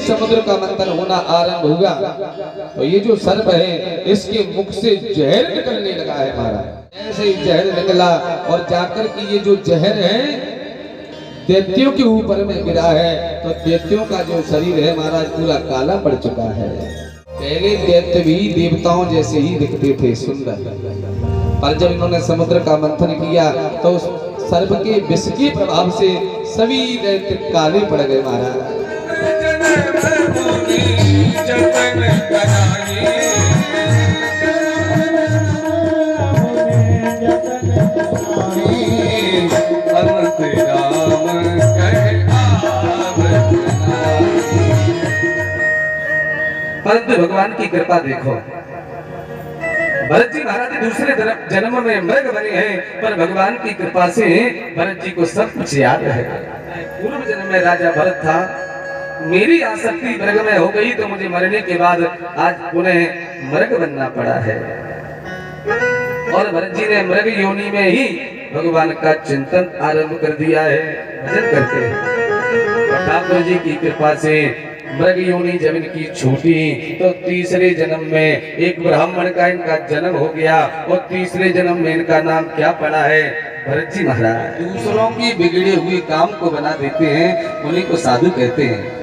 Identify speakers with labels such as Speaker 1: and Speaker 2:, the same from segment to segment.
Speaker 1: समुद्र का मंथन होना आरंभ हुआ तो ये जो सर्प है इसके मुख से जहर निकलने लगा है महाराज। ऐसे ही जहर निकला और जाकर के ये जो जहर है दैत्यों के ऊपर में गिरा है तो दैत्यों का जो शरीर है महाराज पूरा काला पड़ चुका है। पहले दैत्य भी देवताओं जैसे ही दिखते थे सुंदर, पर जब इन्होंने समुद्र का मंथन किया तो उस सर्प के विष के प्रभाव से सभी दैत्य काले पड़ गए महाराज। परंतु भगवान की कृपा देखो, भरत जी महाराज दूसरे जन्म में मृग बने हैं पर भगवान की कृपा से भरत जी को सब कुछ याद है। पूर्व जन्म में राजा भरत था, मेरी आसक्ति मृग में हो गई तो मुझे मरने के बाद आज पुनः मृग बनना पड़ा है। और भरत जी ने मृग योनि में ही भगवान का चिंतन आरंभ कर दिया है, भजन करते हैं। ठाकुर जी की कृपा से मृग योनि जब इनकी छूटी तो तीसरे जन्म में एक ब्राह्मण का इनका जन्म हो गया और तीसरे जन्म में इनका नाम क्या पड़ा है? भरत जी महाराज। दूसरों की बिगड़े हुए काम को बना देते हैं, उन्हीं को साधु कहते हैं।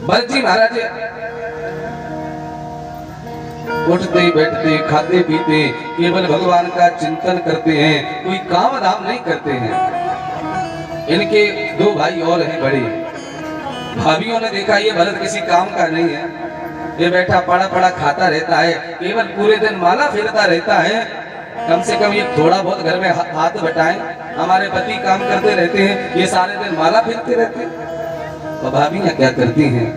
Speaker 1: भरत जी महाराज उठते बैठते खाते पीते केवल भगवान का चिंतन करते हैं, कोई काम धाम नहीं करते हैं। इनके दो भाई और हैं बड़े, भाभियों ने देखा ये भरत किसी काम का नहीं है, ये बैठा पड़ा पड़ा खाता रहता है, केवल पूरे दिन माला फेरता रहता है, कम से कम ये थोड़ा बहुत घर में हाथ बटाएं। हमारे पति काम करते रहते हैं, ये सारे दिन माला फेरते रहते हैं। तो भाभियां क्या करती हैं,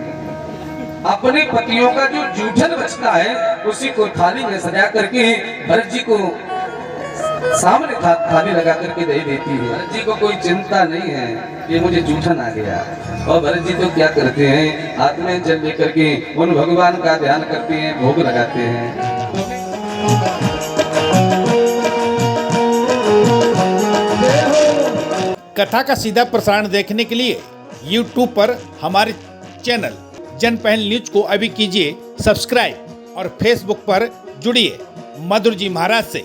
Speaker 1: अपने पतियों का जो जूठन बचता है उसी को थाली में सजा करके भरत जी को सामने थाली लगा करके दे देती है। भरत जी को कोई चिंता नहीं है कि मुझे जूठन आ गया। और भरत जी तो क्या करते हैं, हाथ में जल लेकर के उन भगवान का ध्यान करते हैं, भोग लगाते हैं।
Speaker 2: कथा का सीधा प्रसारण देखने के लिए YouTube पर हमारे चैनल जन पहल न्यूज को अभी कीजिए सब्सक्राइब और Facebook पर जुड़िए मधुर जी महाराज से।